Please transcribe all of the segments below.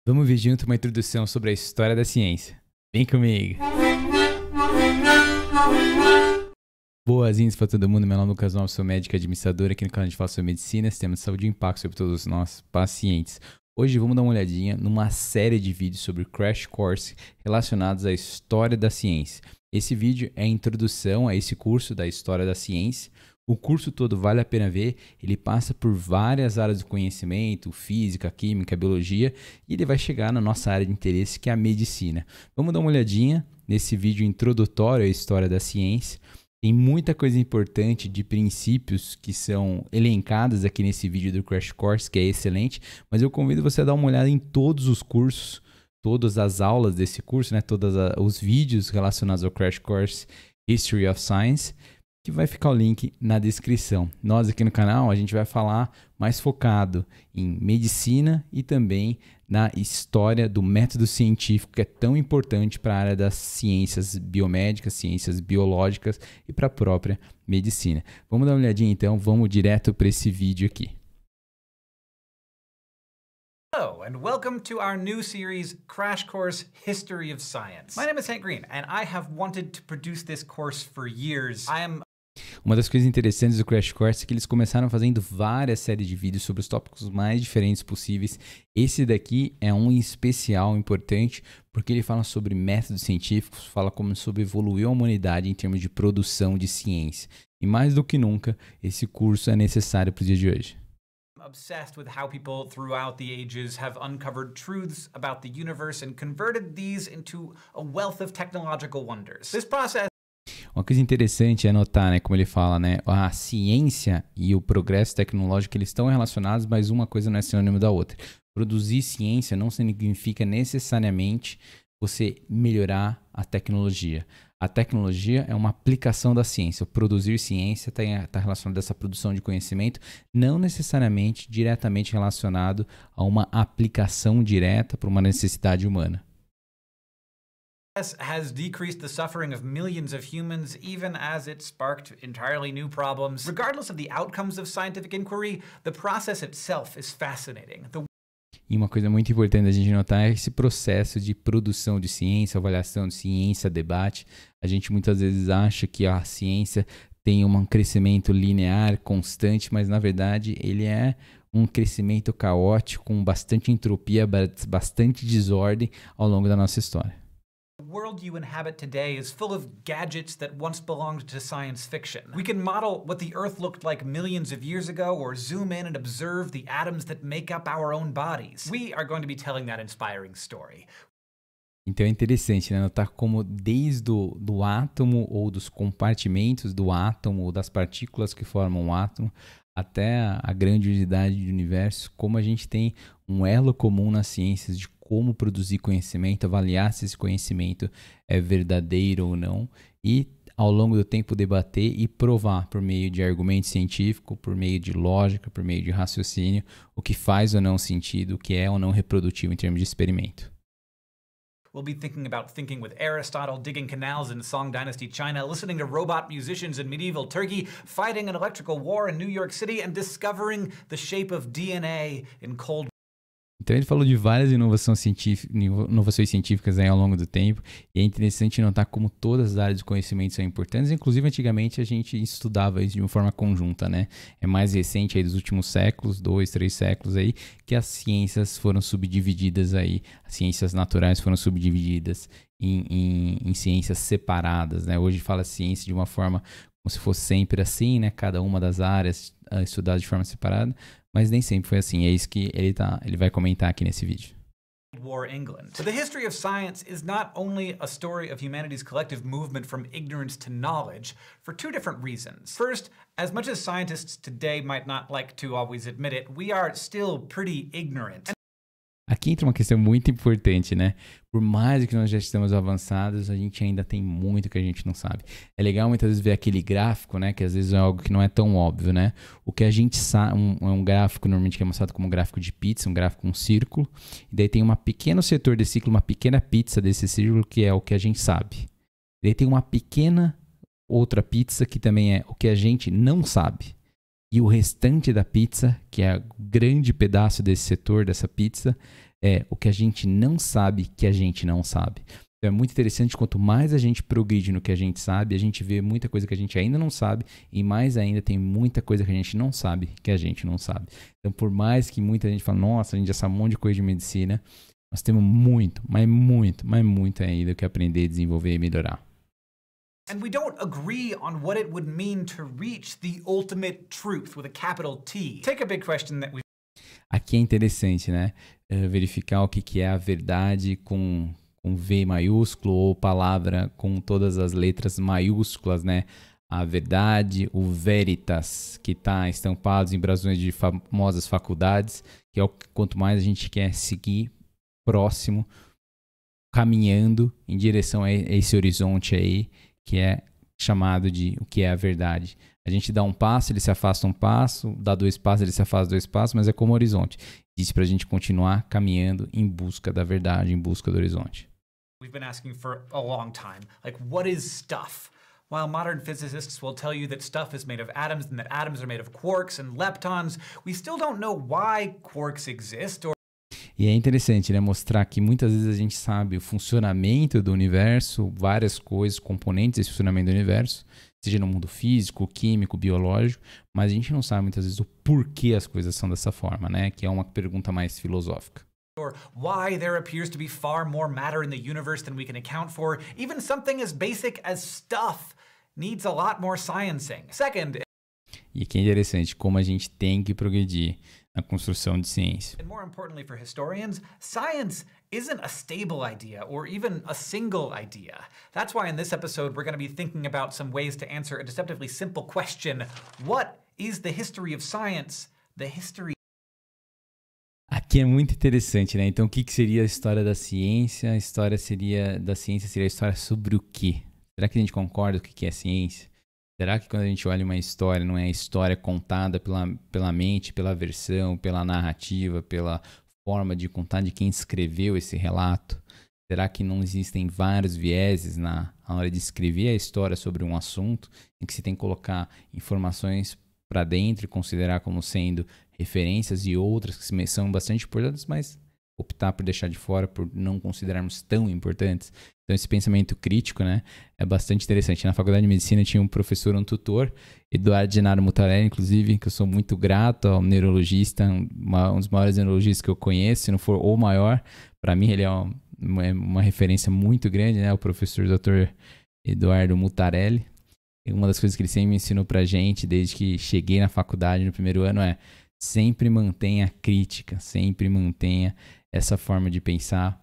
Vamos ver junto uma introdução sobre a história da ciência. Vem comigo! Boas-vindas para todo mundo, meu nome é Lucas Alves, sou médico e administrador. Aqui no canal a gente fala sobre medicina, sistemas de saúde e impacto sobre todos os nossos pacientes. Hoje vamos dar uma olhadinha numa série de vídeos sobre Crash Course relacionados à história da ciência. Esse vídeo é a introdução a esse curso da história da ciência. O curso todo vale a pena ver, ele passa por várias áreas do conhecimento, física, química, biologia, e ele vai chegar na nossa área de interesse, que é a medicina. Vamos dar uma olhadinha nesse vídeo introdutório à história da ciência. Tem muita coisa importante de princípios que são elencadas aqui nesse vídeo do Crash Course, que é excelente, mas eu convido você a dar uma olhada em todos os cursos, todas as aulas desse curso, né? Todos os vídeos relacionados ao Crash Course History of Science, que vai ficar o link na descrição. Nós aqui no canal, a gente vai falar mais focado em medicina e também na história do método científico, que é tão importante para a área das ciências biomédicas, ciências biológicas e para a própria medicina. Vamos dar uma olhadinha então, vamos direto para esse vídeo aqui. Hello, and welcome to our new series, Crash Course History of Science. My name is Hank Green, and I have wanted to produce this course for years. Uma das coisas interessantes do Crash Course é que eles começaram fazendo várias séries de vídeos sobre os tópicos mais diferentes possíveis. Esse daqui é um especial importante porque ele fala sobre métodos científicos, fala como sobre evoluiu a humanidade em termos de produção de ciência. E mais do que nunca, esse curso é necessário para o dia de hoje. Obsessed with how people throughout the ages have uncovered truths about the universe and converted these into a wealth of technological wonders. This process. Uma coisa interessante é notar, né, como ele fala, né, a ciência e o progresso tecnológico eles estão relacionados, mas uma coisa não é sinônimo da outra. Produzir ciência não significa necessariamente você melhorar a tecnologia. A tecnologia é uma aplicação da ciência. O produzir ciência está relacionado a essa produção de conhecimento, não necessariamente diretamente relacionado a uma aplicação direta para uma necessidade humana. Has decreased the suffering of millions of humans, even as it sparked entirely new problems. Regardless of the outcomes of scientific inquiry, the process itself is fascinating. E uma coisa muito importante a gente notar é esse processo de produção de ciência, avaliação de ciência, debate. A gente muitas vezes acha que a ciência tem um crescimento linear, constante, mas na verdade ele é um crescimento caótico, com bastante entropia, bastante desordem ao longo da nossa história. The world you inhabit today is full of gadgets that once belonged to science fiction. We can model what the Earth looked like millions of years ago or zoom in and observe the atoms that make up our own bodies. We are going to be telling that inspiring story. Então é interessante, né, notar como desde do átomo ou dos compartimentos do átomo ou das partículas que formam o átomo até a grandiosidade do universo, como a gente tem um elo comum nas ciências de como produzir conhecimento, avaliar se esse conhecimento é verdadeiro ou não e ao longo do tempo debater e provar por meio de argumento científico, por meio de lógica, por meio de raciocínio, o que faz ou não sentido, o que é ou não reprodutivo em termos de experimento. We'll be thinking with Aristotle, digging canals in Song Dynasty China, listening to robot musicians in medieval Turkey, fighting an electrical war in New York City, and discovering the shape of DNA in Cold War. Então ele falou de várias inovações científicas aí ao longo do tempo, e é interessante notar como todas as áreas de conhecimento são importantes. Inclusive antigamente a gente estudava isso de uma forma conjunta, né? É mais recente aí dos últimos séculos, 2, 3 séculos aí, que as ciências foram subdivididas aí, as ciências naturais foram subdivididas em ciências separadas, né? Hoje fala ciência de uma forma como se fosse sempre assim, né? Cada uma das áreas estudada de forma separada. Mas nem sempre foi assim, é isso que ele vai comentar aqui nesse vídeo. War England. But the history of science is not only a story of humanity's collective movement from ignorance to knowledge for two different reasons. First, as much as scientists today might not like to always admit it, we are still pretty ignorant. Aqui entra uma questão muito importante, né? Por mais que nós já estamos avançados, a gente ainda tem muito que a gente não sabe. É legal muitas vezes ver aquele gráfico, né? Que às vezes é algo que não é tão óbvio, né? O que a gente sabe, um gráfico normalmente que é mostrado como um gráfico de pizza, um gráfico com um círculo. E daí tem um pequeno setor desse círculo, uma pequena pizza desse círculo, que é o que a gente sabe. E daí tem uma pequena outra pizza que também é o que a gente não sabe. E o restante da pizza, que é o grande pedaço desse setor, dessa pizza, é o que a gente não sabe que a gente não sabe. Então é muito interessante, quanto mais a gente progride no que a gente sabe, a gente vê muita coisa que a gente ainda não sabe, e mais ainda tem muita coisa que a gente não sabe que a gente não sabe. Então por mais que muita gente fale, nossa, a gente já sabe um monte de coisa de medicina, nós temos muito, mas muito ainda que aprender, desenvolver e melhorar. And we don't agree on what it would mean to reach the ultimate truth with a capital T. Take a big question that we've... Aqui é interessante, né? Verificar o que é a verdade com V maiúsculo ou palavra com todas as letras maiúsculas, né? A verdade, o veritas, que está estampado em brasões de famosas faculdades, que é o quanto mais a gente quer seguir próximo, caminhando em direção a esse horizonte aí, que é chamado de o que é a verdade. A gente dá um passo, ele se afasta um passo, dá 2 passos, ele se afasta 2 passos, mas é como horizonte. Diz pra gente continuar caminhando em busca da verdade, em busca do horizonte. We've been asking for a long time, like, what is stuff? While modern physicists will tell you that stuff is made of atoms and that atoms are made of quarks and leptons, we still don't know why quarks exist or... E é interessante, né, mostrar que muitas vezes a gente sabe o funcionamento do universo, várias coisas, componentes desse funcionamento do universo, seja no mundo físico, químico, biológico, mas a gente não sabe muitas vezes o porquê as coisas são dessa forma, né, que é uma pergunta mais filosófica. Or why there appears to be far more matter in the universe than we can account for. Even something as basic as stuff needs a lot more sciencing. Second, e que é interessante como a gente tem que progredir na construção de ciência. and more importantly for historians, science isn't a stable idea or even a single idea. That's why in this episode we're going to be thinking about some ways to answer a deceptively simple question. What is the history of science? The history... Aqui é muito interessante, né? Então, o que seria a história da ciência? A história da ciência seria a história sobre o quê? Será que a gente concorda com o que é ciência? Será que quando a gente olha uma história, não é a história contada pela mente, pela versão, pela narrativa, pela forma de contar de quem escreveu esse relato? Será que não existem vários vieses na hora de escrever a história sobre um assunto, em que se tem que colocar informações para dentro e considerar como sendo referências e outras que são bastante importantes, mas optar por deixar de fora, por não considerarmos tão importantes? Então esse pensamento crítico, né, é bastante interessante. Na faculdade de medicina tinha um professor, um tutor, Eduardo Genaro Mutarelli, inclusive, que eu sou muito grato ao neurologista, um dos maiores neurologistas que eu conheço, se não for o maior. Para mim ele é uma referência muito grande, né, o professor Dr. Eduardo Mutarelli. E uma das coisas que ele sempre me ensinou pra gente, desde que cheguei na faculdade no primeiro ano, é sempre mantenha a crítica, sempre mantenha essa forma de pensar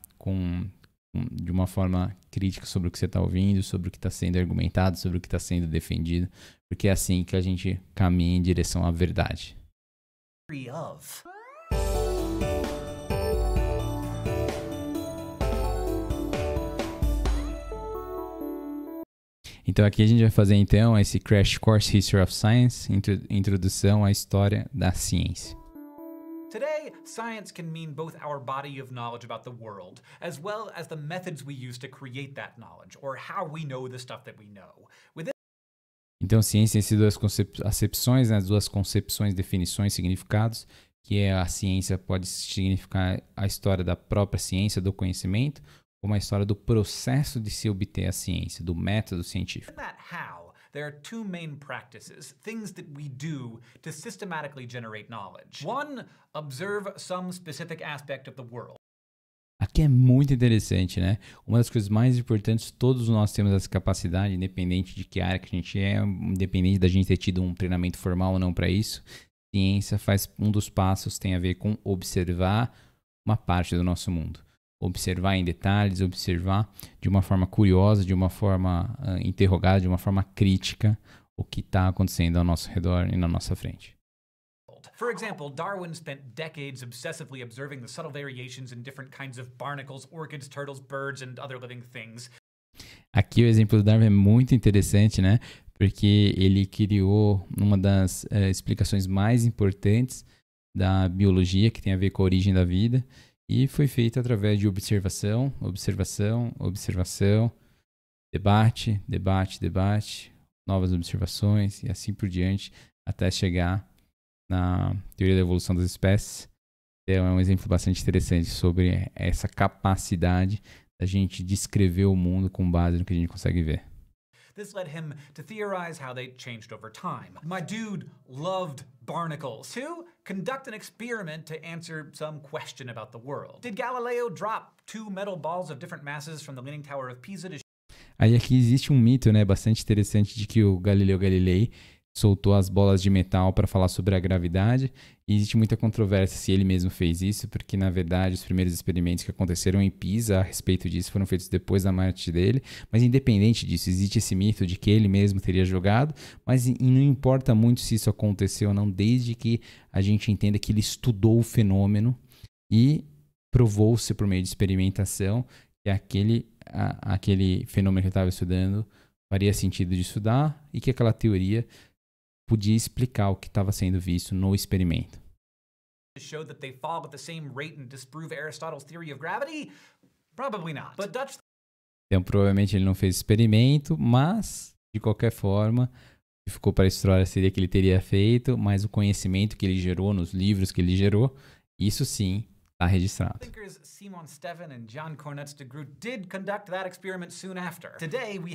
de uma forma crítica sobre o que você está ouvindo, sobre o que está sendo argumentado, sobre o que está sendo defendido, porque é assim que a gente caminha em direção à verdade. Então aqui a gente vai fazer então esse Crash Course History of Science, introdução à história da ciência. Today, science can mean both our body of knowledge about the world, as well as the methods we use to create that knowledge, or how we know the stuff that we know. Então, ciência tem duas acepções, né? Duas concepções, definições, significados, que a ciência pode significar a história da própria ciência, do conhecimento, ou uma história do processo de se obter a ciência, do método científico. There are 2 main practices, things that we do to systematically generate knowledge. One, observe some specific aspect of the world. Aqui é muito interessante, né? Uma das coisas mais importantes, todos nós temos essa capacidade, independente de que área que a gente é, independente da gente ter tido um treinamento formal ou não para isso. Ciência faz um dos passos, tem a ver com observar uma parte do nosso mundo. Observar em detalhes, observar de uma forma curiosa, de uma forma interrogada, de uma forma crítica o que está acontecendo ao nosso redor e na nossa frente. For example, Darwin spent decades obsessively observing the subtle variations in different kinds of barnacles, orchids, turtles, birds, and other living things. Aqui o exemplo do Darwin é muito interessante, né? Porque ele criou uma das explicações mais importantes da biologia, que tem a ver com a origem da vida. E foi feito através de observação, debate, novas observações e assim por diante, até chegar na teoria da evolução das espécies. É um exemplo bastante interessante sobre essa capacidade da gente descrever o mundo com base no que a gente consegue ver. This led him to theorize how they changed over time. My dude loved barnacles. 2. Conduct an experiment to answer some question about the world. Did Galileo drop 2 metal balls of different masses from the Leaning Tower of Pisa to... Aí aqui existe um mito, né, bastante interessante de que o Galileu Galilei soltou as bolas de metal para falar sobre a gravidade. E existe muita controvérsia se ele mesmo fez isso, porque na verdade os primeiros experimentos que aconteceram em Pisa a respeito disso foram feitos depois da morte dele. Mas independente disso, existe esse mito de que ele mesmo teria jogado, mas não importa muito se isso aconteceu ou não, desde que a gente entenda que ele estudou o fenômeno e provou-se por meio de experimentação que aquele fenômeno que ele estava estudando faria sentido de estudar e que aquela teoria podia explicar o que estava sendo visto no experimento. Show that they fall at the same rate and disprove Aristotle's theory of gravity? Probably not. But Dutch... Então, provavelmente ele não fez experimento, mas, de qualquer forma, o que ficou para a história seria que ele teria feito, mas o conhecimento que ele gerou nos livros que ele gerou, isso sim está registrado. Thinkers Simon Stevin and John Cornetz de Groot did conduct that experiment soon after. Today we...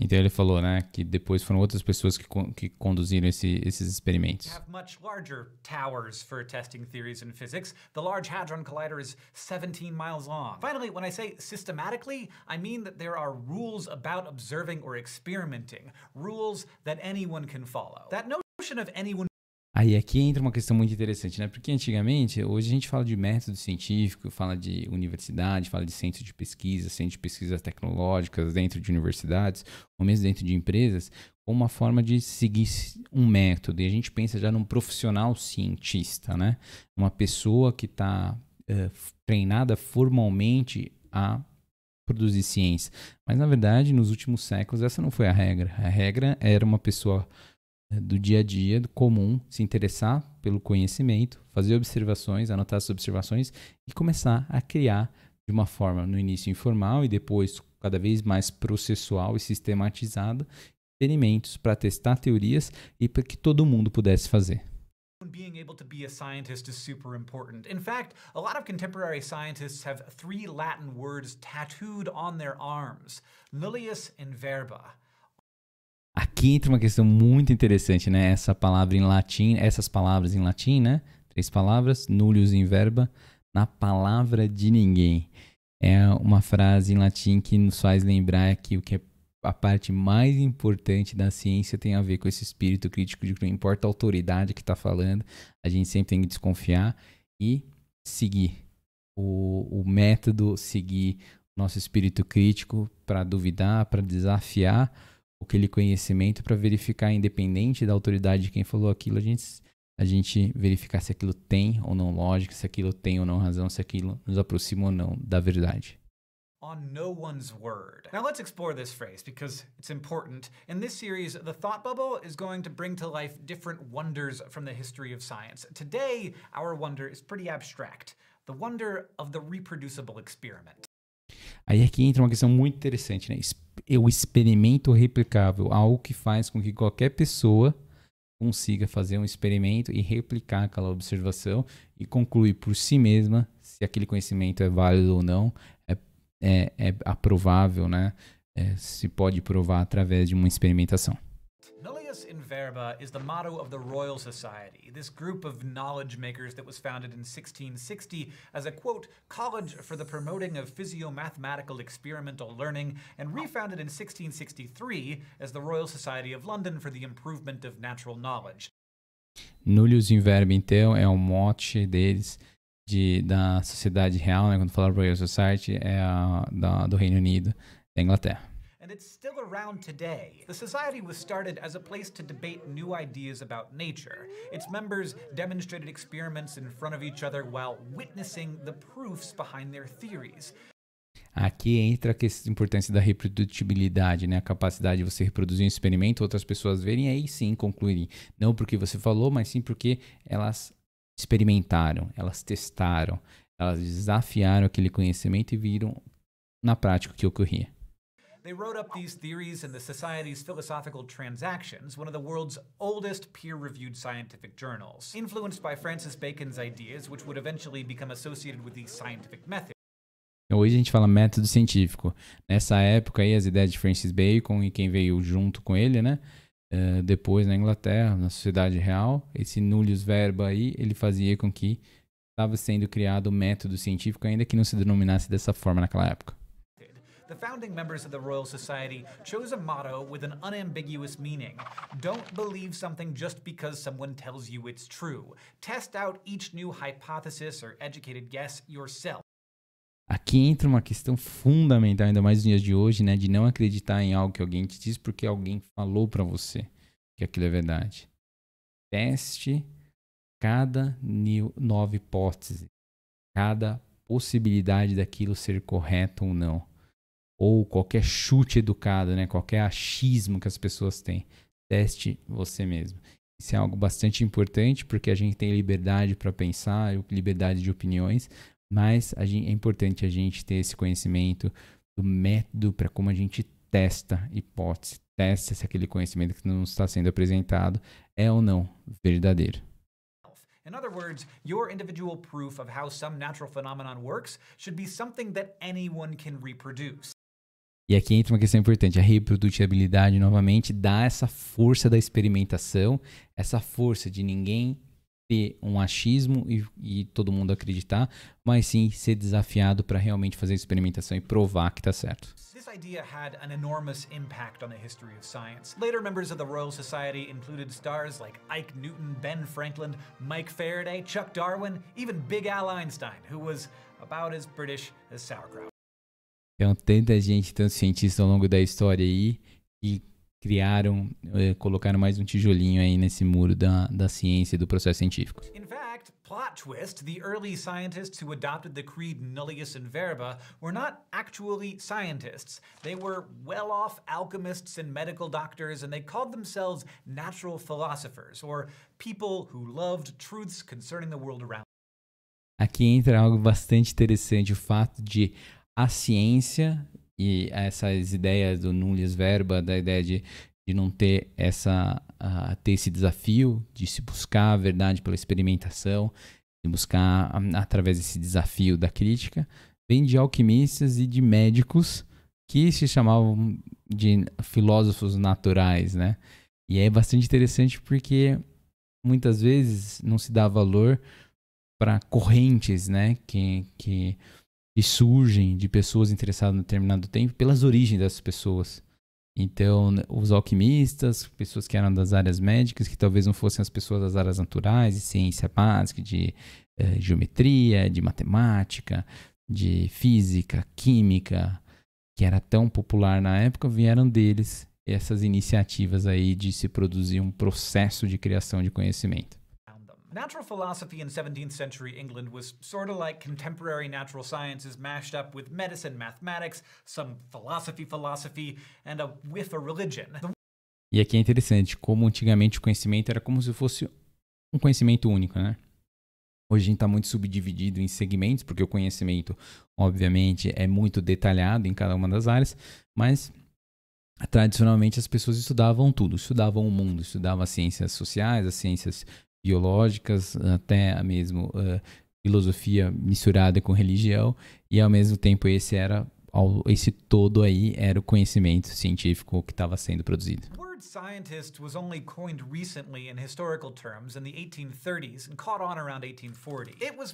Então ele falou, né, que depois foram outras pessoas que conduziram esses experimentos. Have much larger towers for testing theories in physics. The Large Hadron Collider is 17 miles long. Finally, when I say systematically, I mean that there are rules about observing or experimenting, rules that anyone can follow. That notion of anyone... Aí aqui entra uma questão muito interessante, né? Porque antigamente, hoje a gente fala de método científico, fala de universidade, fala de centro de pesquisas tecnológicas dentro de universidades, ou mesmo dentro de empresas, como uma forma de seguir um método. E a gente pensa já num profissional cientista, né? Uma pessoa que está treinada formalmente a produzir ciência. Mas, na verdade, nos últimos séculos, essa não foi a regra. A regra era uma pessoa do dia a dia, do comum, se interessar pelo conhecimento, fazer observações, anotar essas observações e começar a criar de uma forma, no início informal e depois cada vez mais processual e sistematizada, experimentos para testar teorias e para que todo mundo pudesse fazer. Being able to be a scientist is super important. In fact, a lot of contemporary scientists have 3 Latin words tattooed on their arms: nullius in verba. Aqui entra uma questão muito interessante, né? Essas palavras em latim, né? 3 palavras, nullius in verba, na palavra de ninguém. É uma frase em latim que nos faz lembrar que o que é a parte mais importante da ciência tem a ver com esse espírito crítico de que não importa a autoridade que está falando, a gente sempre tem que desconfiar e seguir o método, seguir o nosso espírito crítico para duvidar, para desafiar aquele conhecimento, para verificar, independente da autoridade de quem falou aquilo, a gente verificar se aquilo tem ou não lógica, se aquilo tem ou não razão, se aquilo nos aproxima ou não da verdade. On no one's word. Now let's explore this phrase because it's important. In this series, the Thought Bubble is going to bring to life different wonders from the history of science. Today, our wonder is pretty abstract. The wonder of the reproducible experiment. Aí aqui entra uma questão muito interessante, né? O experimento replicável, algo que faz com que qualquer pessoa consiga fazer um experimento e replicar aquela observação e concluir por si mesma se aquele conhecimento é válido ou não, é aprovável, né? Se pode provar através de uma experimentação. Nullius in verba is the motto of the Royal Society, this group of knowledge makers that was founded in 1660 as a, quote, college for the promoting of physio-mathematical experimental learning, and refounded in 1663 as the Royal Society of London for the improvement of natural knowledge. Nullius in verba, então, é o mote deles, da Sociedade Real, né? Quando fala Royal Society, é do Reino Unido, da Inglaterra. And it's still around today. The society was started as a place to debate new ideas about nature. Its members demonstrated experiments in front of each other while witnessing the proofs behind their theories. Aqui entra a importância da reprodutibilidade, né? A capacidade de você reproduzir um experimento, outras pessoas verem e aí sim concluírem. Não porque você falou, mas sim porque elas experimentaram, elas testaram, elas desafiaram aquele conhecimento e viram na prática o que ocorria. They wrote up these theories in the Society's Philosophical Transactions, one of the world's oldest peer-reviewed scientific journals. Influenced by Francis Bacon's ideas, which would eventually become associated with the scientific method. Hoje a gente fala método científico. Nessa época aí, as ideias de Francis Bacon e quem veio junto com ele, né? Depois na Inglaterra, na sociedade real, esse nullius verba aí, ele fazia com que estava sendo criado o método científico, ainda que não se denominasse dessa forma naquela época. The founding members of the Royal Society chose a motto with an unambiguous meaning. Don't believe something just because someone tells you it's true. Test out each new hypothesis or educated guess yourself. Aqui entra uma questão fundamental, ainda mais nos dias de hoje, né, de não acreditar em algo que alguém te diz porque alguém falou para você que aquilo é verdade. Teste cada nova hipótese, cada possibilidade daquilo ser correto ou não. Ou qualquer chute educado, né, qualquer achismo que as pessoas têm. Teste você mesmo. Isso é algo bastante importante porque a gente tem liberdade para pensar, liberdade de opiniões, mas é importante a gente ter esse conhecimento do método para como a gente testa hipótese, testa se aquele conhecimento que não está sendo apresentado é ou não verdadeiro. In other words, your individual proof of how some natural phenomenon works should be something that anyone can reproduce. E aqui entra uma questão importante, a reprodutibilidade novamente dá essa força da experimentação, essa força de ninguém ter um achismo e todo mundo acreditar, mas sim ser desafiado para realmente fazer a experimentação e provar que está certo. This idea had an enormous impact on the history of science. Later members of the Royal Society included stars like Ike Newton, Ben Franklin, Mike Faraday, Chuck Darwin, even Big Al Einstein, who was about as British as sauerkraut. Então, tanta gente, tantos cientistas ao longo da história aí, que colocaram mais um tijolinho aí nesse muro da ciência e do processo científico. In fact, plot twist, the early scientists who adopted the creed nullius in verba were not actually scientists. They were well-off alchemists and medical doctors, and they called themselves natural philosophers, or people who loved truths concerning the world around. Aqui entra algo bastante interessante, o fato de a ciência e essas ideias do nullius verba, da ideia de não ter ter esse desafio de se buscar a verdade pela experimentação, de buscar através desse desafio da crítica, vem de alquimistas e de médicos que se chamavam de filósofos naturais, né? E é bastante interessante porque muitas vezes não se dá valor para correntes, né? Que surgem de pessoas interessadas em determinado tempo pelas origens dessas pessoas. Então, os alquimistas, pessoas que eram das áreas médicas, que talvez não fossem as pessoas das áreas naturais, de ciência básica, de geometria, de matemática, de física, química, que era tão popular na época, vieram deles essas iniciativas aí de se produzir um processo de criação de conhecimento. Natural philosophy in 17th century England was sort of like contemporary natural sciences mashed up with medicine, mathematics, some philosophy, and a whiff of religion. E aqui é interessante, como antigamente o conhecimento era como se fosse um conhecimento único, né? Hoje a gente está muito subdividido em segmentos, porque o conhecimento, obviamente, é muito detalhado em cada uma das áreas, mas tradicionalmente as pessoas estudavam tudo, estudavam o mundo, estudavam as ciências sociais, as ciências biológicas, até mesmo filosofia misturada com religião, e ao mesmo tempo esse todo aí era o conhecimento científico que estava sendo produzido. The word scientist was only coined recently in historical terms in the 1830s and caught on around 1840. It was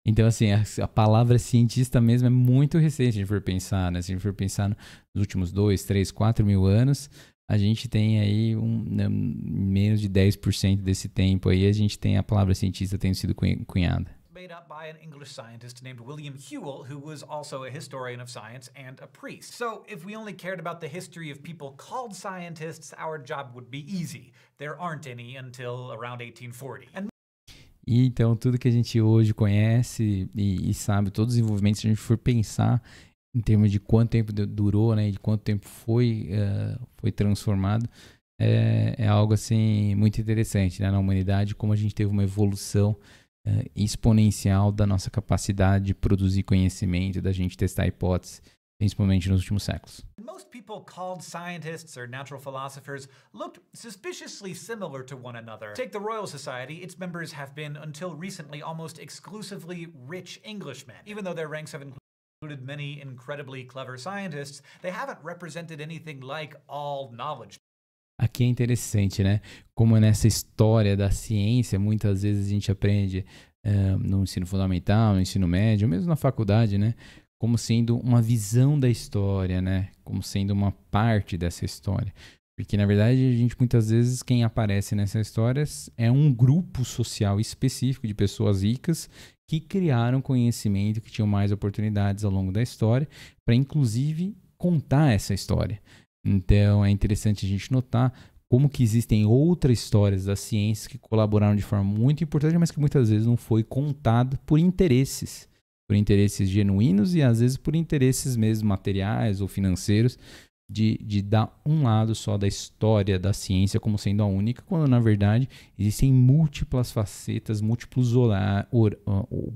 Então, assim, a palavra cientista mesmo é muito recente, se a gente for pensar, né? Se a gente for pensar nos últimos 2, 3, 4 mil anos, a gente tem aí menos de 10% desse tempo aí, a gente tem a palavra cientista tendo sido cunhada. Made up by an English scientist named William Whewell, who was also a historian of science and a priest. So, if we only cared about the history of people called scientists, our job would be easy. There aren't any until around 1840. E então, tudo que a gente hoje conhece e sabe, todos os desenvolvimentos, se a gente for pensar em termos de quanto tempo durou, né, de quanto tempo foi transformado, é algo assim muito interessante, né, na humanidade, como a gente teve uma evolução exponencial da nossa capacidade de produzir conhecimento, da gente testar hipóteses, principalmente nos últimos séculos. most people called scientists or natural philosophers looked suspiciously similar to one another. Take the Royal Society, its members have been, until recently, almost exclusively rich Englishmen. Even though their ranks have included many incredibly clever scientists, they haven't represented anything like all knowledge. Aqui é interessante, né? Como nessa história da ciência, muitas vezes a gente aprende no ensino fundamental, no ensino médio, mesmo na faculdade, né? Como sendo uma visão da história, né? Como sendo uma parte dessa história. Porque, na verdade, a gente muitas vezes, quem aparece nessas histórias é um grupo social específico de pessoas ricas que criaram conhecimento, que tinham mais oportunidades ao longo da história, para inclusive contar essa história. Então, é interessante a gente notar como que existem outras histórias da ciência que colaboraram de forma muito importante, mas que muitas vezes não foi contado por interesses genuínos e às vezes por interesses mesmo materiais ou financeiros, de dar um lado só da história da ciência como sendo a única, quando na verdade existem múltiplas facetas, múltiplos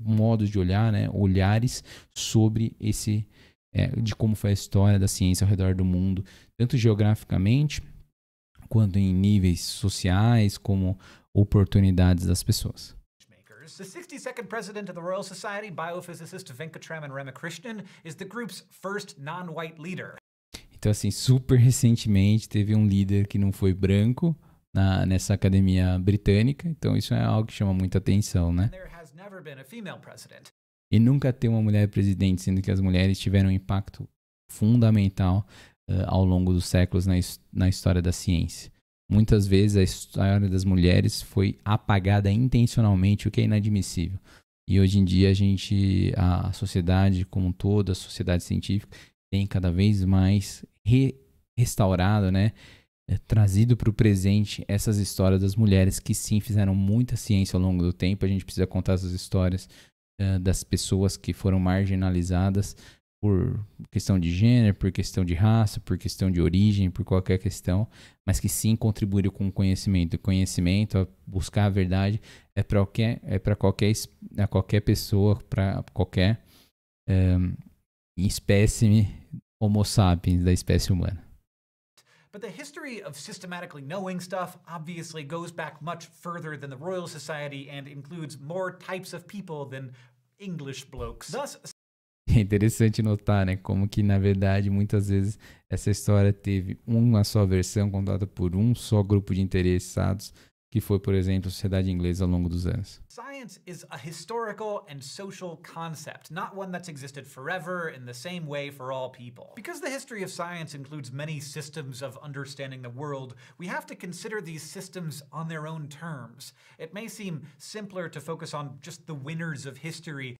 modos de olhar, né? Olhares sobre de como foi a história da ciência ao redor do mundo, tanto geograficamente quanto em níveis sociais, como oportunidades das pessoas. The 62nd president of the Royal Society, biophysicist Venkatraman Ramakrishnan, is the group's first non-white leader. Então, assim, super recentemente teve um líder que não foi branco nessa academia britânica. Então, isso é algo que chama muita atenção, né? There has never been a female president. E nunca ter uma mulher presidente, sendo que as mulheres tiveram um impacto fundamental ao longo dos séculos na história da ciência. Muitas vezes a história das mulheres foi apagada intencionalmente, o que é inadmissível. E hoje em dia a sociedade como um todo, a sociedade científica, tem cada vez mais restaurado, né? Trazido para o presente essas histórias das mulheres que sim fizeram muita ciência ao longo do tempo. A gente precisa contar essas histórias das pessoas que foram marginalizadas por questão de gênero, por questão de raça, por questão de origem, por qualquer questão, mas que sim contribuíram com o conhecimento. O conhecimento, buscar a verdade, é para qualquer pessoa, para qualquer espécime Homo sapiens da espécie humana. But the history of systematically knowing stuff obviously goes back much further than the Royal Society and includes more types of people than English blokes. Thus, é interessante notar, né, como que, na verdade, muitas vezes essa história teve uma só versão contada por um só grupo de interessados, que foi, por exemplo, a sociedade inglesa ao longo dos anos. Science is a historical and social concept, not one that's existed forever in the same way for all people. Because the history of science includes many systems of understanding the world, we have to consider these systems on their own terms. It may seem simpler to focus on just the winners of history.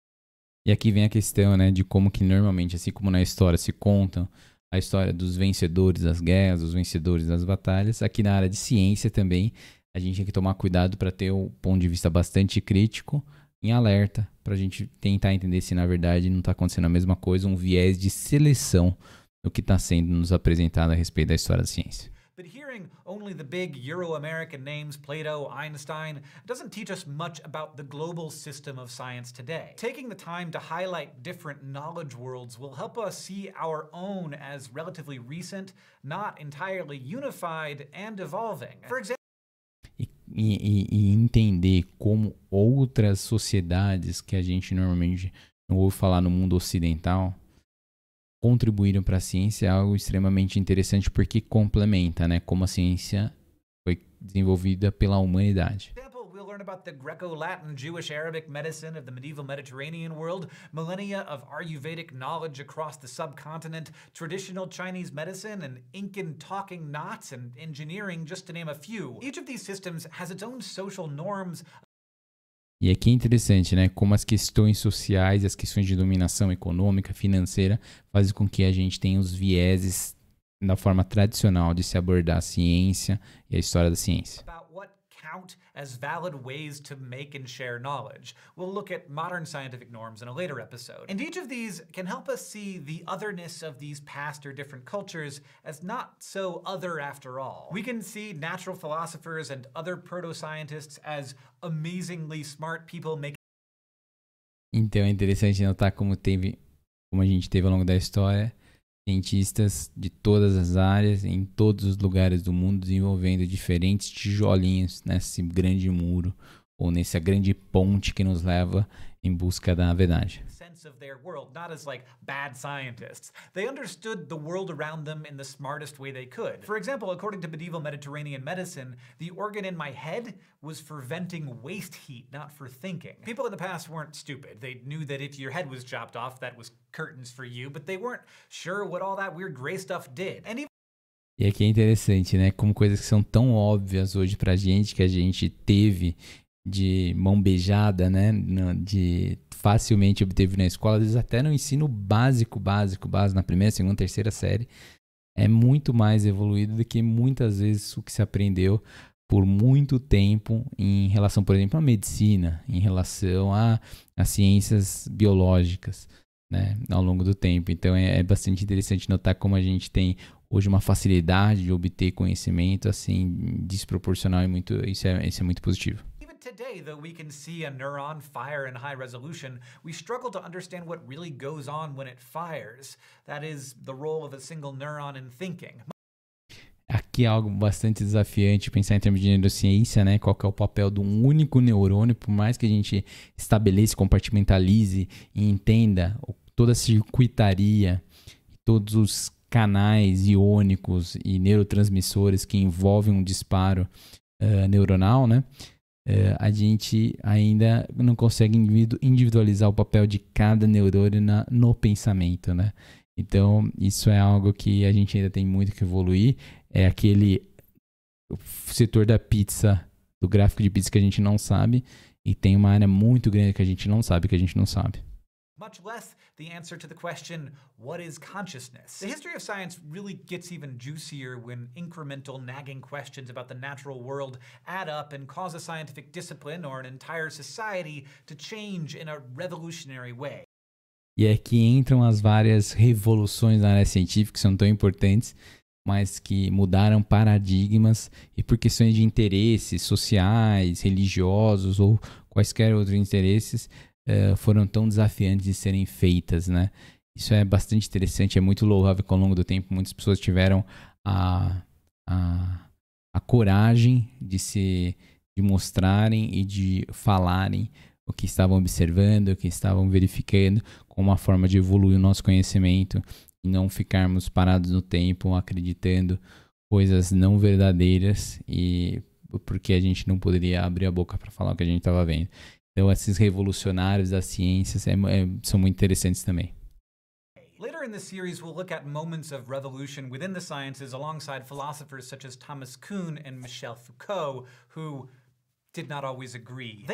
E aqui vem a questão, né, de como que normalmente, assim como na história se contam a história dos vencedores das guerras, dos vencedores das batalhas, aqui na área de ciência também, a gente tem que tomar cuidado para ter um ponto de vista bastante crítico, em alerta, para a gente tentar entender se na verdade não está acontecendo a mesma coisa, um viés de seleção do que está sendo nos apresentado a respeito da história da ciência. But hearing only the big Euro-American names, Plato, Einstein, doesn't teach us much about the global system of science today. Taking the time to highlight different knowledge worlds will help us see our own as relatively recent, not entirely unified, and evolving. For example, E entender como outras sociedades que a gente normalmente não ouve falar no mundo ocidental contribuíram para a ciência é algo extremamente interessante porque complementa, né, como a ciência foi desenvolvida pela humanidade. we'll learn about the Greco-Latin, Jewish, Arabic medicine of the medieval Mediterranean world, millennia of Ayurvedic knowledge across the subcontinent, traditional Chinese medicine, and Incan talking knots and engineering, just to name a few. Each of these systems has its own social norms. E aqui é interessante, né? Como as questões sociais, as questões de dominação econômica, financeira, fazem com que a gente tenha os vieses da forma tradicional de se abordar a ciência e a história da ciência. About what count as valid ways to make and share knowledge. We'll look at modern scientific norms in a later episode. And each of these can help us see the otherness of these past or different cultures as not so other after all. We can see natural philosophers and other proto-scientists as amazingly smart people making. Então é interessante notar como a gente teve ao longo da história cientistas de todas as áreas, em todos os lugares do mundo, desenvolvendo diferentes tijolinhos nesse grande muro ou nessa grande ponte que nos leva em busca da verdade. Of their world, not as like bad scientists. They understood the world around them in the smartest way they could. For example, according to medieval Mediterranean medicine, the organ in my head was for venting waste heat, not for thinking. People in the past weren't stupid. They knew that if your head was chopped off, that was curtains for you, but they weren't sure what all that weird gray stuff did. And even E aqui é interessante, né? Como coisas que são tão óbvias hoje pra gente, que a gente teve de mão beijada, né? De facilmente obteve na escola, às vezes até no ensino básico, na primeira, segunda, terceira série, é muito mais evoluído do que muitas vezes o que se aprendeu por muito tempo em relação, por exemplo, à medicina, em relação às ciências biológicas, né? Ao longo do tempo. Então é bastante interessante notar como a gente tem hoje uma facilidade de obter conhecimento assim desproporcional e isso é muito positivo. today, though we can see a neuron fire in high resolution, we struggle to understand what really goes on when it fires. That is, the role of a single neuron in thinking. Aqui é algo bastante desafiante pensar em termos de neurociência, né? Qual que é o papel de um único neurônio, por mais que a gente estabeleça, compartimentalize e entenda toda a circuitaria, todos os canais iônicos e neurotransmissores que envolvem um disparo neuronal, né? A gente ainda não consegue individualizar o papel de cada neurônio no pensamento, né? Então, isso é algo que a gente ainda tem muito que evoluir. É aquele setor da pizza, do gráfico de pizza que a gente não sabe, e tem uma área muito grande que a gente não sabe, Much less the answer to the question, what is consciousness? The history of science really gets even juicier when incremental nagging questions about the natural world add up and cause a scientific discipline or an entire society to change in a revolutionary way. E é que entram as várias revoluções na área científica que são tão importantes, mas que mudaram paradigmas e por questões de interesses sociais, religiosos ou quaisquer outros interesses, foram tão desafiantes de serem feitas, né? Isso é bastante interessante, é muito louvável que ao longo do tempo muitas pessoas tiveram a coragem de mostrarem e de falarem o que estavam observando, o que estavam verificando, como uma forma de evoluir o nosso conhecimento e não ficarmos parados no tempo acreditando coisas não verdadeiras e porque a gente não poderia abrir a boca para falar o que a gente estava vendo. Então, esses revolucionários das ciências são muito interessantes também. Later in this series, we'll look at moments of revolution within the sciences alongside philosophers such as Thomas Kuhn and Michel Foucault, who did not always agree.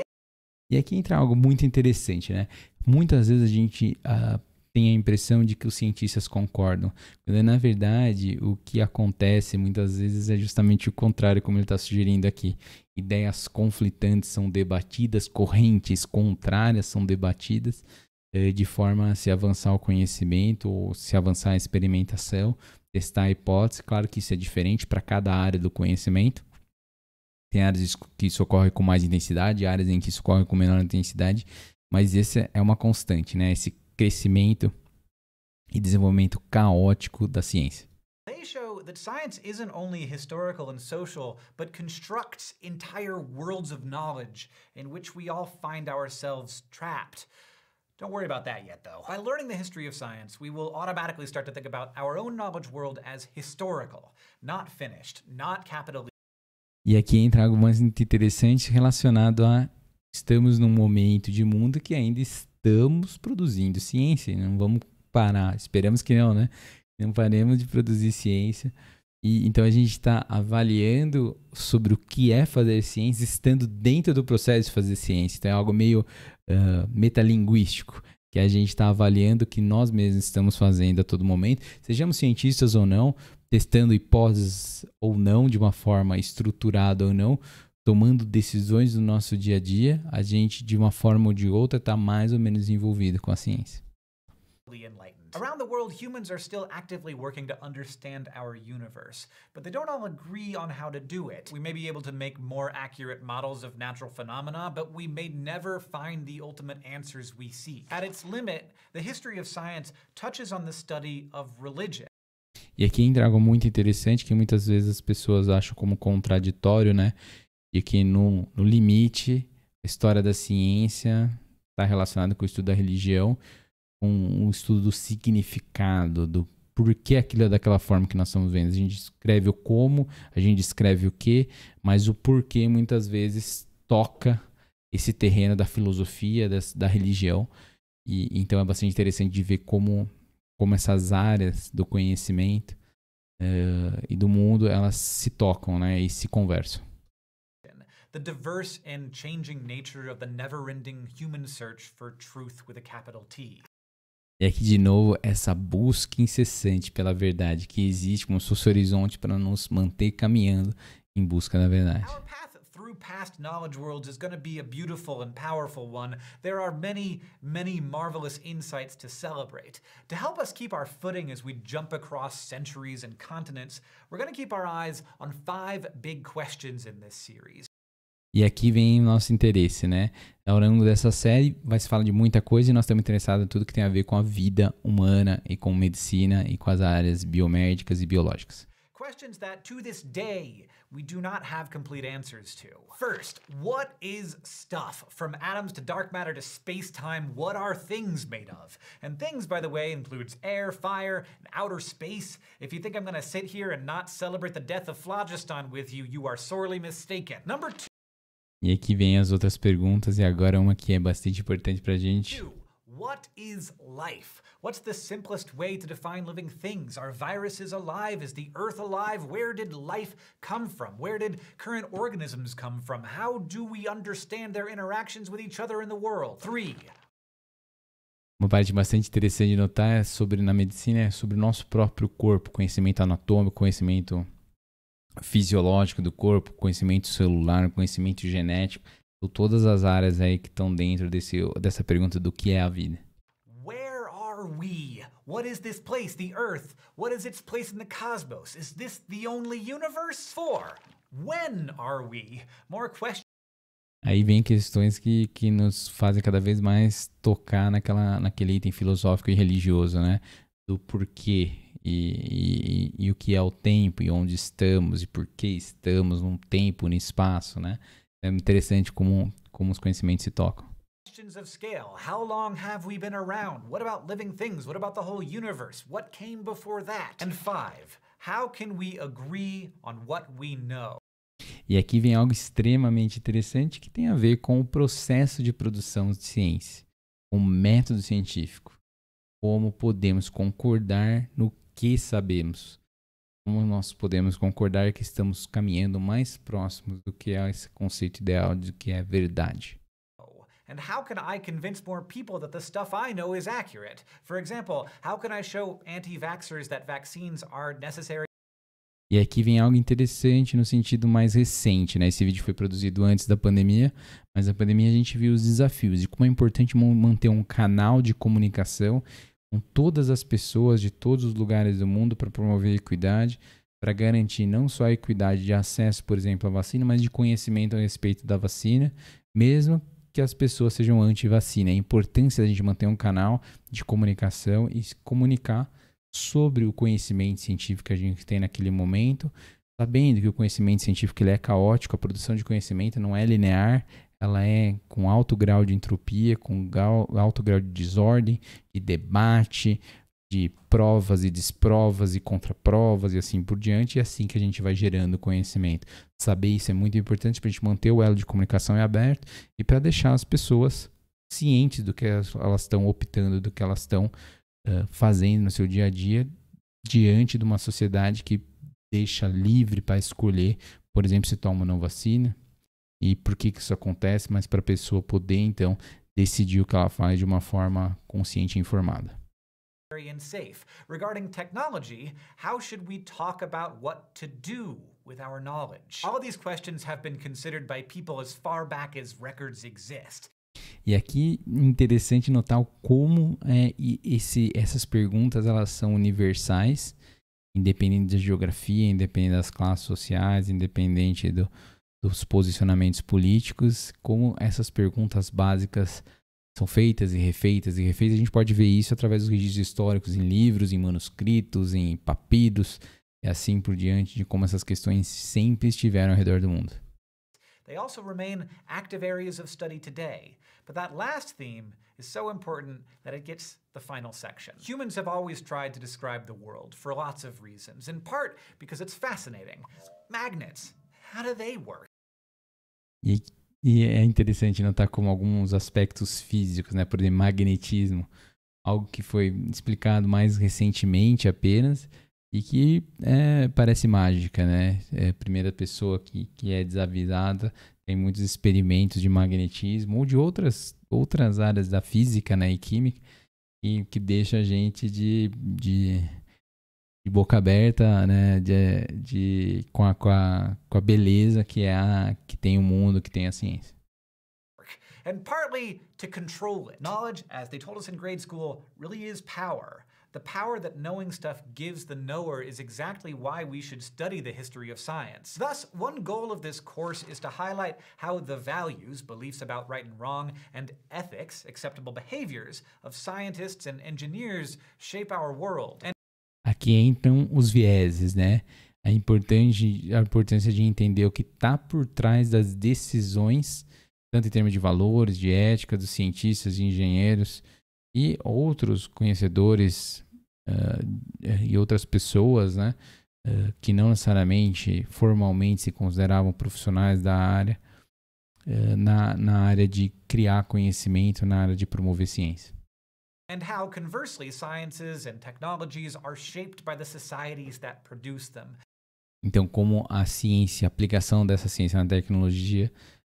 E aqui entra algo muito interessante, né? Muitas vezes a gente tem a impressão de que os cientistas concordam, quando na verdade o que acontece muitas vezes é justamente o contrário, como ele está sugerindo aqui. Ideias conflitantes são debatidas, correntes contrárias são debatidas de forma a se avançar o conhecimento ou se avançar a experimentação, testar a hipótese. Claro que isso é diferente para cada área do conhecimento. Tem áreas que isso ocorre com mais intensidade, áreas em que isso ocorre com menor intensidade, mas essa é uma constante, né? Esse crescimento e desenvolvimento caótico da ciência. They show that science isn't only historical and social, but constructs entire worlds of knowledge in which we all find ourselves trapped. Don't worry about that yet, though. By learning the history of science, we will automatically start to think about our own knowledge world as historical, not finished, not capital. E aqui entra algo mais interessante relacionado a estamos num momento de mundo que ainda estamos produzindo ciência, não vamos parar, esperamos que não, né? Não paremos de produzir ciência. E então a gente está avaliando sobre o que é fazer ciência, estando dentro do processo de fazer ciência. Então é algo meio metalinguístico, que a gente está avaliando o que nós mesmos estamos fazendo a todo momento, sejamos cientistas ou não, testando hipóteses ou não, de uma forma estruturada ou não, tomando decisões no nosso dia a dia, a gente, de uma forma ou de outra, está mais ou menos envolvido com a ciência. enlightened. Around the world, humans are still actively working to understand our universe, but they don't all agree on how to do it. We may be able to make more accurate models of natural phenomena, but we may never find the ultimate answers we seek. At its limit, the history of science touches on the study of religion. E aqui entra algo muito interessante que muitas vezes as pessoas acham como contraditório, né? E que no limite, a história da ciência está relacionada com o estudo da religião, com o estudo do significado, do porquê aquilo é daquela forma que nós estamos vendo. A gente escreve o como, a gente escreve o que, mas o porquê muitas vezes toca esse terreno da filosofia, da religião. E então é bastante interessante de ver como essas áreas do conhecimento e do mundo, elas se tocam, né, e se conversam. The diverse and changing nature of the never-ending human search for truth with a capital T. E aqui de novo essa busca incessante pela verdade que existe como se fosse horizonte para nos manter caminhando em busca da verdade. Our path through past knowledge worlds is going to be a beautiful and powerful one. There are many, many marvelous insights to celebrate. To help us keep our footing as we jump across centuries and continents, we're going to keep our eyes on 5 big questions in this series. E aqui vem o nosso interesse, né? Ao longo dessa série vai se falar de muita coisa e nós estamos interessados em tudo que tem a ver com a vida humana e com medicina e com as áreas biomédicas e biológicas. Questions that to this day we do not have complete answers to. First, what is stuff? From atoms to dark matter to space-time, what are things made of? And things, by the way, includes air, fire, and outer space. If you think I'm going to sit here and not celebrate the death of phlogiston with you, you are sorely mistaken. Number 2. E aqui vem as outras perguntas, e agora uma que é bastante importante pra gente. What is life? What's the simplest way to define living things? Are viruses alive? Is the earth alive? Where did life come from? Where did current organisms come from? How do we understand their interactions with each other in the world? 3. Uma parte bastante interessante de notar na medicina é sobre o nosso próprio corpo, conhecimento anatômico, conhecimento fisiológico do corpo, conhecimento celular, conhecimento genético, todas as áreas aí que estão dentro dessa pergunta do que é a vida. Where are we? What is this place, the Earth? What is its place in the cosmos? Is this the only universe? 4. When are we? More questions. Aí vem questões que nos fazem cada vez mais tocar naquele item filosófico e religioso, né? Do porquê e o que é o tempo e onde estamos e por que estamos num tempo, no espaço, né? É interessante como os conhecimentos se tocam. Questions of scale. How long have we been around? What about living things? What about the whole universe? What came before that? And 5. How can we agree on what we know? E aqui vem algo extremamente interessante que tem a ver com o processo de produção de ciência, o método científico. Como podemos concordar no que sabemos. Como nós podemos concordar que estamos caminhando mais próximos do que é esse conceito ideal de que é verdade. And how can I convince more people that the stuff I know is accurate? For example, how can I show anti-vaxxers that vaccines are necessary? E aqui vem algo interessante no sentido mais recente, né? Esse vídeo foi produzido antes da pandemia, mas na pandemia a gente viu os desafios e como é importante manter um canal de comunicação com todas as pessoas de todos os lugares do mundo para promover a equidade, para garantir não só a equidade de acesso, por exemplo, à vacina, mas de conhecimento a respeito da vacina, mesmo que as pessoas sejam anti-vacina. A importância da gente manter um canal de comunicação e se comunicar sobre o conhecimento científico que a gente tem naquele momento, sabendo que o conhecimento científico ele é caótico, a produção de conhecimento não é linear, ela é com alto grau de entropia, com alto grau de desordem, de debate, de provas e desprovas e contraprovas e assim por diante, e é assim que a gente vai gerando conhecimento. Saber isso é muito importante para a gente manter o elo de comunicação aberto e para deixar as pessoas cientes do que elas estão optando, do que elas estão fazendo no seu dia a dia, diante de uma sociedade que deixa livre para escolher, por exemplo, se toma ou não vacina, e por que isso acontece, mas para a pessoa poder, então, decidir o que ela faz de uma forma consciente e informada. And safe. Regarding technology, how should we talk about what to do with our knowledge? All of these questions have been considered by people as far back as records exist. E aqui interessante notar como essas perguntas elas são universais, independente da geografia, independente das classes sociais, independente dos posicionamentos políticos, como essas perguntas básicas são feitas e refeitas e refeitas. A gente pode ver isso através dos registros históricos, em livros, em manuscritos, em papiros, e assim por diante, de como essas questões sempre estiveram ao redor do mundo. They also remain active areas of study today. But that last theme is so important that it gets the final section. Humans have always tried to describe the world for lots of reasons, in part because it's fascinating. Magnets, how do they work? E é interessante notar como alguns aspectos físicos, né, por exemplo, magnetismo, algo que foi explicado mais recentemente apenas e que parece mágica, né? É a primeira pessoa que é desavisada, tem muitos experimentos de magnetismo ou de outras áreas da física, né, e química que deixa a gente de boca aberta, né, com a beleza que tem o mundo, que tem a ciência. And partly to control it. Knowledge, as they told us in grade school, really is power. The power that knowing stuff gives the knower is exactly why we should study the history of science. Thus, one goal of this course is to highlight how the values, beliefs about right and wrong, and ethics, acceptable behaviors, of scientists and engineers shape our world. Aqui entram os vieses, né? A importância de entender o que está por trás das decisões, tanto em termos de valores, de ética, dos cientistas, de engenheiros e outros conhecedores e outras pessoas, né? Que não necessariamente formalmente se consideravam profissionais da área, na área de criar conhecimento, na área de promover ciência. And how, conversely, sciences and technologies are shaped by the societies that produce them. Então, como a ciência, a aplicação dessa ciência na tecnologia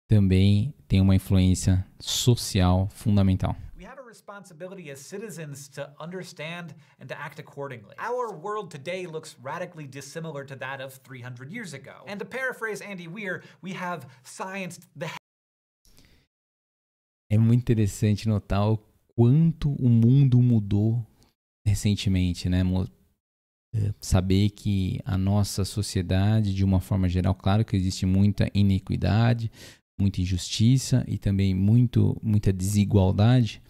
também tem uma influência social fundamental. We have a responsibility as citizens to understand and to act accordingly. Our world today looks radically dissimilar to that of 300 years ago. And to paraphrase Andy Weir, we have scienced the... É muito interessante notar o quanto o mundo mudou recentemente, né? Saber que a nossa sociedade, de uma forma geral, claro que existe muita iniquidade, muita injustiça e também muita desigualdade,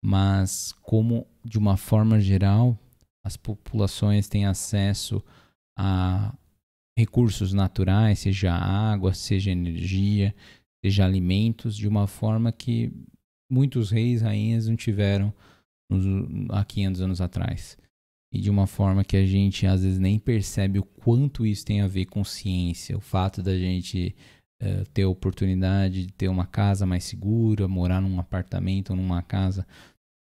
mas como, de uma forma geral, as populações têm acesso a recursos naturais, seja água, seja energia, seja alimentos, de uma forma que muitos reis e rainhas não tiveram há 500 anos atrás. E de uma forma que a gente às vezes nem percebe o quanto isso tem a ver com ciência. O fato da gente ter a oportunidade de ter uma casa mais segura, morar num apartamento ou numa casa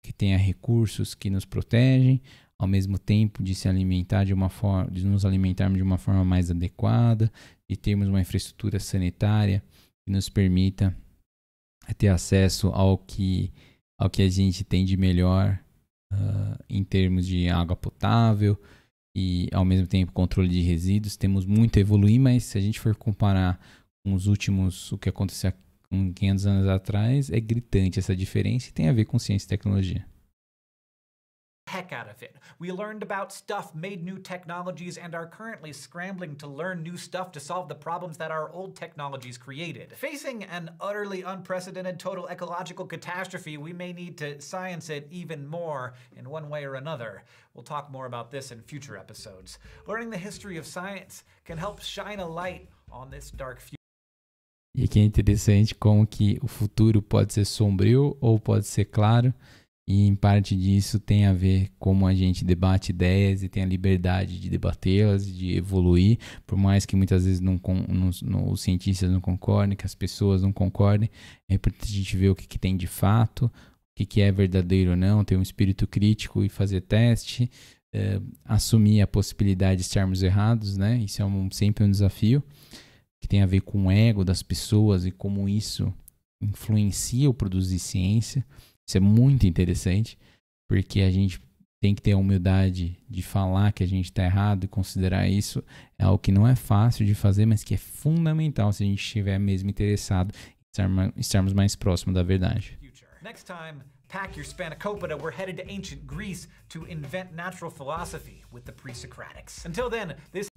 que tenha recursos que nos protegem, ao mesmo tempo de se alimentar de nos alimentarmos de uma forma mais adequada e termos uma infraestrutura sanitária que nos permita ter acesso ao que a gente tem de melhor em termos de água potável e, ao mesmo tempo, controle de resíduos. Temos muito a evoluir, mas se a gente for comparar com o que aconteceu há 500 anos atrás, é gritante essa diferença e tem a ver com ciência e tecnologia. Heck out of it. We learned about stuff, made new technologies, and are currently scrambling to learn new stuff to solve the problems that our old technologies created. Facing an utterly unprecedented total ecological catastrophe, we may need to science it even more in one way or another. We'll talk more about this in future episodes. Learning the history of science can help shine a light on this dark future. E aqui é interessante como que o futuro pode ser sombrio ou pode ser claro. E em parte disso tem a ver como a gente debate ideias e tem a liberdade de debatê-las, de evoluir, por mais que muitas vezes os cientistas não concordem, que as pessoas não concordem. É importante a gente ver o que tem de fato, o que é verdadeiro ou não, ter um espírito crítico e fazer teste, assumir a possibilidade de estarmos errados, né? Isso é sempre um desafio que tem a ver com o ego das pessoas e como isso influencia o produzir ciência. Isso é muito interessante, porque a gente tem que ter a humildade de falar que a gente está errado e considerar isso é algo que não é fácil de fazer, mas que é fundamental se a gente estiver mesmo interessado em estarmos mais próximos da verdade. Next time, pack your spanakopita. We're headed to ancient Greece to invent natural philosophy with the pre-Socratics. Until then, this...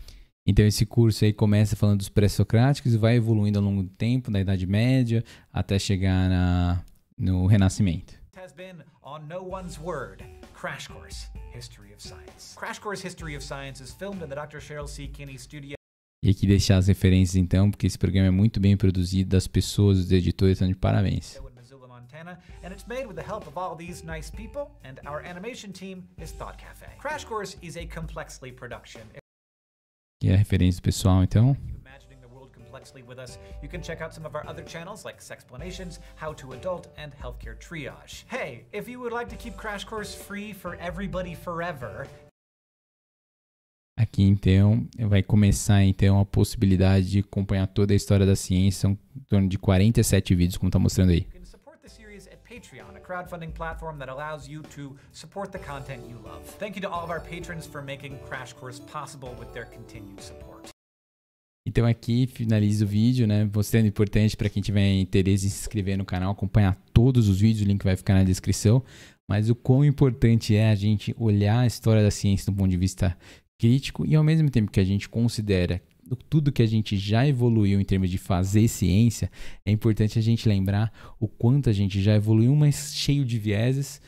Então esse curso aí começa falando dos pré-socráticos e vai evoluindo ao longo do tempo, da Idade Média, até chegar no Renascimento. Has been on No One's Word, Crash Course History of Science. Crash Course History of Science is filmed in the Dr. Cheryl C. Kinney studio. E aqui deixar as referências então, porque esse programa é muito bem produzido, das pessoas, dos editores, estão de parabéns. And it's made with the help of all these nice people, and our animation team is Thought Cafe. Crash Course is a Complexly production. Que é a referência do pessoal, então. Imagining the world complexly with us, you can check out some of our other channels like Sexplanations, How to Adult, and Healthcare Triage. Hey, if you would like to keep Crash Course free for everybody forever... Aqui, então, vai começar, então, a possibilidade de acompanhar toda a história da ciência. São em torno de 47 vídeos, como está mostrando aí. Patreon, a crowdfunding platform that allows you to support the content you love. Thank you to all of our patrons for making Crash Course possible with their continued support. Então aqui finaliza o vídeo, né? Mostrando importante para quem tiver interesse em se inscrever no canal, acompanhar todos os vídeos, o link vai ficar na descrição. Mas o quão importante é a gente olhar a história da ciência do ponto de vista crítico e ao mesmo tempo que a gente considera tudo que a gente já evoluiu em termos de fazer ciência, é importante a gente lembrar o quanto a gente já evoluiu, mas cheio de vieses,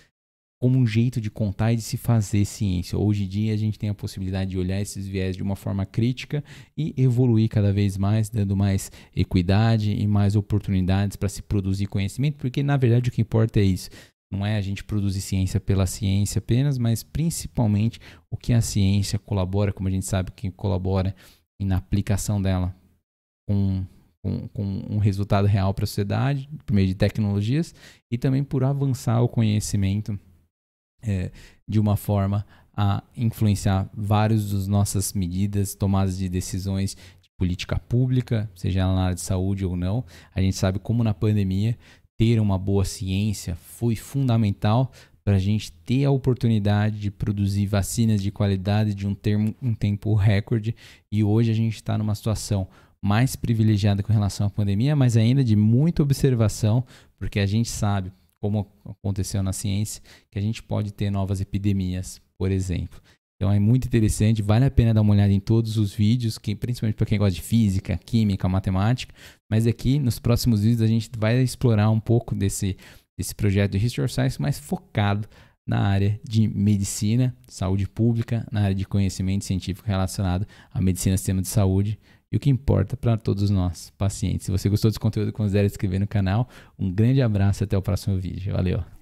como um jeito de contar e de se fazer ciência. Hoje em dia a gente tem a possibilidade de olhar esses vieses de uma forma crítica e evoluir cada vez mais, dando mais equidade e mais oportunidades para se produzir conhecimento, porque na verdade o que importa é isso. Não é a gente produzir ciência pela ciência apenas, mas principalmente o que a ciência colabora, como a gente sabe que colabora e na aplicação dela com um resultado real para a sociedade, por meio de tecnologias, e também por avançar o conhecimento de uma forma a influenciar várias das nossas medidas, tomadas de decisões de política pública, seja na área de saúde ou não. A gente sabe como na pandemia ter uma boa ciência foi fundamental para a gente ter a oportunidade de produzir vacinas de qualidade de um tempo recorde, e hoje a gente está numa situação mais privilegiada com relação à pandemia, mas ainda de muita observação, porque a gente sabe, como aconteceu na ciência, que a gente pode ter novas epidemias, por exemplo. Então é muito interessante, vale a pena dar uma olhada em todos os vídeos, principalmente para quem gosta de física, química, matemática, mas aqui nos próximos vídeos a gente vai explorar um pouco desse projeto de History of Science mais focado na área de medicina, saúde pública, na área de conhecimento científico relacionado à medicina e sistema de saúde e o que importa para todos nós, pacientes. Se você gostou desse conteúdo, considere se inscrever no canal. Um grande abraço e até o próximo vídeo. Valeu!